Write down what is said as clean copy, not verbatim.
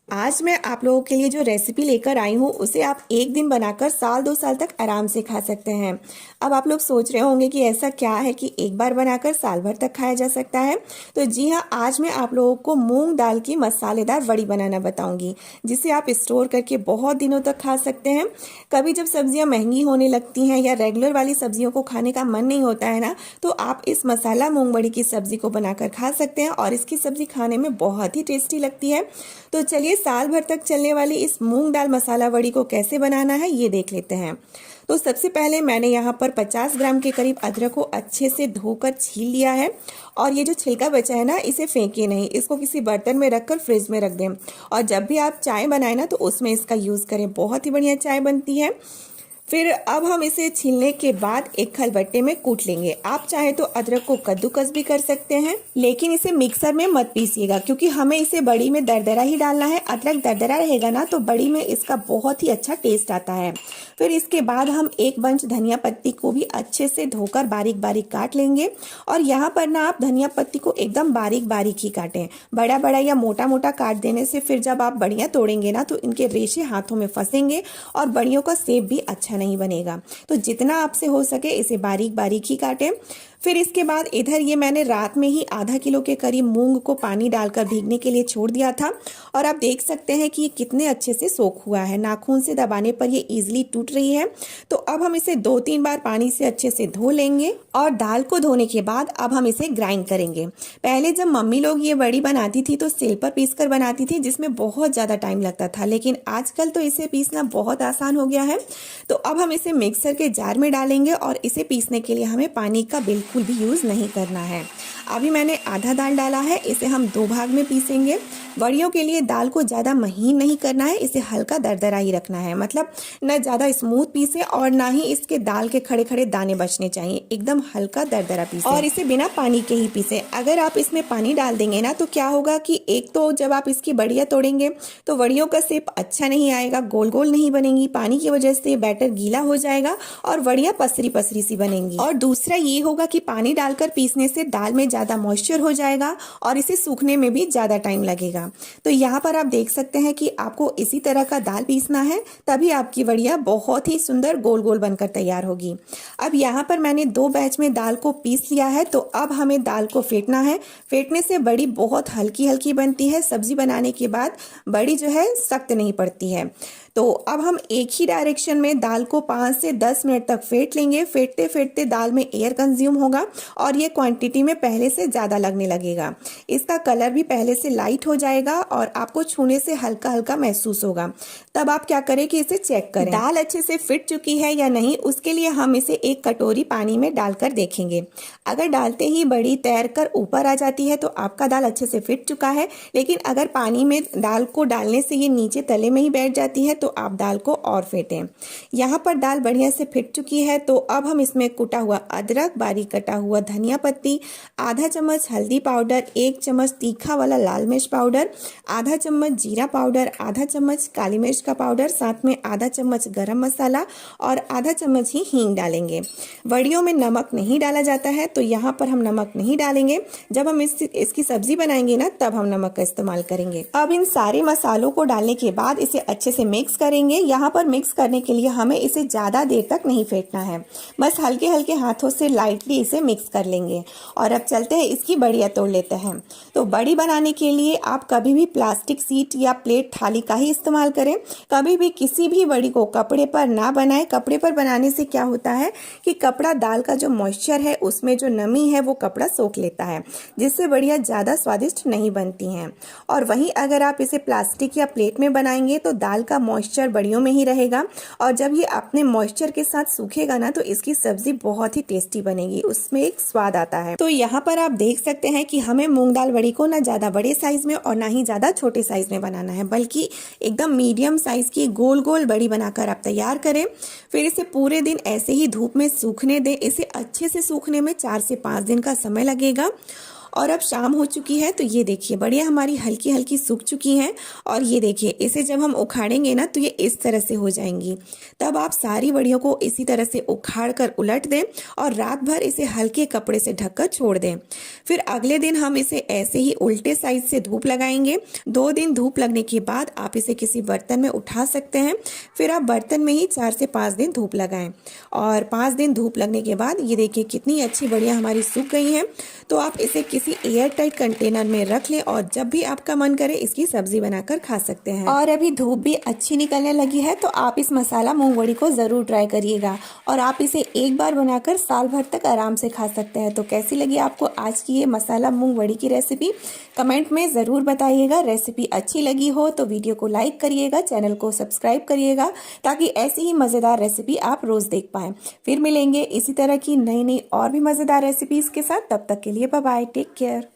आज मैं आप लोगों के लिए जो रेसिपी लेकर आई हूँ उसे आप एक दिन बनाकर साल 2 साल तक आराम से खा सकते हैं। अब आप लोग सोच रहे होंगे कि ऐसा क्या है कि एक बार बनाकर साल भर तक खाया जा सकता है। तो जी हाँ, आज मैं आप लोगों को मूंग दाल की मसालेदार वड़ी बनाना बताऊंगी, जिसे आप स्टोर करके बहुत दिनों तक खा सकते हैं। कभी जब सब्जियां महंगी होने लगती हैं या रेगुलर वाली सब्जियों को खाने का मन नहीं होता है ना, तो आप इस मसाला मूंग बड़ी की सब्जी को बनाकर खा सकते हैं और इसकी सब्जी खाने में बहुत ही टेस्टी लगती है। तो चलिए साल भर तक चलने वाली इस मूंग दाल मसाला वड़ी को कैसे बनाना है ये देख लेते हैं। तो सबसे पहले मैंने यहाँ पर 50 ग्राम के करीब अदरक को अच्छे से धोकर छील लिया है। और ये जो छिलका बचा है ना, इसे फेंकिए नहीं, इसको किसी बर्तन में रखकर फ्रिज में रख दें। और जब भी आप चाय बनाएं ना, तो उसमें इसका यूज़ करें, बहुत ही बढ़िया चाय बनती है। फिर अब हम इसे छीलने के बाद एक खलबट्टे में कूट लेंगे। आप चाहे तो अदरक को कद्दूकस भी कर सकते हैं, लेकिन इसे मिक्सर में मत पीसिएगा, क्योंकि हमें इसे बड़ी में दरदरा ही डालना है। अदरक दरदरा रहेगा ना तो बड़ी में इसका बहुत ही अच्छा टेस्ट आता है। फिर इसके बाद हम एक बंच धनिया पत्ती को भी अच्छे से धोकर बारीक बारीक काट लेंगे। और यहाँ पर ना आप धनिया पत्ती को एकदम बारीक बारीक ही काटें। बड़ा बड़ा या मोटा मोटा काट देने से फिर जब आप बड़ियाँ तोड़ेंगे ना, तो इनके रेशे हाथों में फंसेंगे और बड़ियों का शेप भी अच्छा नहीं बनेगा। तो जितना आपसे हो सके इसे बारीक बारीक ही काटें। फिर इसके बाद इधर ये मैंने रात में ही आधा किलो के करीब मूंग को पानी डालकर भीगने के लिए छोड़ दिया था। और आप देख सकते हैं कि ये कितने अच्छे से सोख हुआ है। नाखून से दबाने पर ये इजीली टूट रही है। तो अब हम इसे 2-3 बार पानी से अच्छे से धो लेंगे। और दाल को धोने के बाद अब हम इसे ग्राइंड करेंगे। पहले जब मम्मी लोग ये बड़ी बनाती थी तो सिल पर पीस कर बनाती थी, जिसमें बहुत ज़्यादा टाइम लगता था, लेकिन आजकल तो इसे पीसना बहुत आसान हो गया है। तो अब हम इसे मिक्सर के जार में डालेंगे और इसे पीसने के लिए हमें पानी का बिल्कुल भी यूज़ नहीं करना है। अभी मैंने आधा दाल डाला है, इसे हम 2 भाग में पीसेंगे। बड़ियों के लिए दाल को ज़्यादा महीन नहीं करना है, इसे हल्का दरदरा ही रखना है। मतलब न ज़्यादा स्मूथ पीसे और ना ही इसके दाल के खड़े खड़े दाने बचने चाहिए, एकदम हल्का दरदरा पीसे। और इसे बिना पानी के ही पीसे। अगर आप इसमें पानी डाल देंगे ना, तो क्या होगा कि एक तो जब आप इसकी बड़ियाँ तोड़ेंगे तो बड़ियों का शेप अच्छा नहीं आएगा, गोल गोल नहीं बनेंगी, पानी की वजह से बैटर गीला हो जाएगा और बड़ियाँ पसरी पसरी सी बनेंगी। और दूसरा ये होगा कि पानी डालकर पीसने से दाल में ज़्यादा मॉइस्चर हो जाएगा और इसे सूखने में भी ज़्यादा टाइम लगेगा। तो यहाँ पर आप देख सकते हैं कि आपको इसी तरह का दाल पीसना है, तभी आपकी वड़िया बहुत ही सुंदर गोल गोल बनकर तैयार होगी। अब यहाँ पर मैंने 2 बैच में दाल को पीस लिया है। तो अब हमें दाल को फेंटना है। फेंटने से बड़ी बहुत हल्की हल्की बनती है। सब्जी बनाने के बाद बड़ी जो है सख्त नहीं पड़ती है। तो अब हम एक ही डायरेक्शन में दाल को 5 से 10 मिनट तक फेंट लेंगे। फेंटते फेंटते दाल में एयर कंज्यूम होगा और ये क्वांटिटी में पहले से ज़्यादा लगने लगेगा। इसका कलर भी पहले से लाइट हो जाएगा और आपको छूने से हल्का हल्का महसूस होगा। तब आप क्या करें कि इसे चेक करें दाल अच्छे से फिट चुकी है या नहीं। उसके लिए हम इसे एक कटोरी पानी में डालकर देखेंगे। अगर डालते ही बड़ी तैर कर ऊपर आ जाती है तो आपका दाल अच्छे से फिट चुका है। लेकिन अगर पानी में दाल को डालने से ये नीचे तले में ही बैठ जाती है तो आप दाल को और फेंटें। यहाँ पर दाल बढ़िया से फिट चुकी है। तो अब हम इसमें कुटा हुआ अदरक, बारीक कटा हुआ धनिया पत्ती, आधा चम्मच हल्दी पाउडर, 1 चम्मच तीखा वाला लाल मिर्च पाउडर, आधा चम्मच जीरा पाउडर, आधा चम्मच काली मिर्च का पाउडर, साथ में आधा चम्मच गरम मसाला और आधा चम्मच ही हींग डालेंगे। वड़ियों में नमक नहीं डाला जाता है, तो यहाँ पर हम नमक नहीं डालेंगे। जब हम इसकी सब्जी बनाएंगे ना, तब हम नमक का इस्तेमाल करेंगे। अब इन सारे मसालों को डालने के बाद इसे अच्छे से मिक्स करेंगे। यहाँ पर मिक्स करने के लिए हमें इसे ज़्यादा देर तक नहीं फेंटना है, बस हल्के हल्के हाथों से लाइटली इसे मिक्स कर लेंगे। और अब चलते हैं इसकी बड़ियाँ तोड़ लेते हैं। तो बड़ी बनाने के लिए आप कभी भी प्लास्टिक शीट या प्लेट थाली का ही इस्तेमाल करें। कभी भी किसी भी बड़ी को कपड़े पर ना बनाएं। कपड़े पर बनाने से क्या होता है कि कपड़ा दाल का जो मॉइस्चर है, उसमें जो नमी है वो कपड़ा सोख लेता है, जिससे बड़ियाँ ज़्यादा स्वादिष्ट नहीं बनती हैं। और वहीं अगर आप इसे प्लास्टिक या प्लेट में बनाएंगे तो दाल का मॉइस्चर बड़ियों में ही रहेगा और जब ये अपने मॉइस्चर के साथ सूखेगा ना, तो इसकी सब्जी बहुत ही टेस्टी बनेगी, उसमें एक स्वाद आता है। तो यहाँ पर आप देख सकते हैं कि हमें मूंग दाल बड़ी को ना ज़्यादा बड़े साइज में और ना ही ज़्यादा छोटे साइज में बनाना है, बल्कि एकदम मीडियम साइज की गोल गोल बड़ी बनाकर आप तैयार करें। फिर इसे पूरे दिन ऐसे ही धूप में सूखने दें। इसे अच्छे से सूखने में 4 से 5 दिन का समय लगेगा। और अब शाम हो चुकी है तो ये देखिए बढ़िया हमारी हल्की हल्की सूख चुकी हैं। और ये देखिए इसे जब हम उखाड़ेंगे ना तो ये इस तरह से हो जाएंगी। तब आप सारी वड़ियों को इसी तरह से उखाड़ कर उलट दें और रात भर इसे हल्के कपड़े से ढककर छोड़ दें। फिर अगले दिन हम इसे ऐसे ही उल्टे साइड से धूप लगाएंगे। 2 दिन धूप लगने के बाद आप इसे किसी बर्तन में उठा सकते हैं। फिर आप बर्तन में ही 4 से 5 दिन धूप लगाएं। और 5 दिन धूप लगने के बाद ये देखिए कितनी अच्छी बढ़िया हमारी सूख गई हैं। तो आप इसे किसी एयर टाइट कंटेनर में रख लें और जब भी आपका मन करे इसकी सब्जी बनाकर खा सकते हैं। और अभी धूप भी अच्छी निकलने लगी है तो आप इस मसाला मूंग वड़ी को ज़रूर ट्राई करिएगा और आप इसे एक बार बनाकर साल भर तक आराम से खा सकते हैं। तो कैसी लगी आपको आज की ये मसाला मूंग वड़ी की रेसिपी, कमेंट में ज़रूर बताइएगा। रेसिपी अच्छी लगी हो तो वीडियो को लाइक करिएगा, चैनल को सब्सक्राइब करिएगा ताकि ऐसी ही मज़ेदार रेसिपी आप रोज़ देख पाएँ। फिर मिलेंगे इसी तरह की नई नई और भी मज़ेदार रेसिपीज़ के साथ। तब तक के लिए बाय बाय, टेक केयर।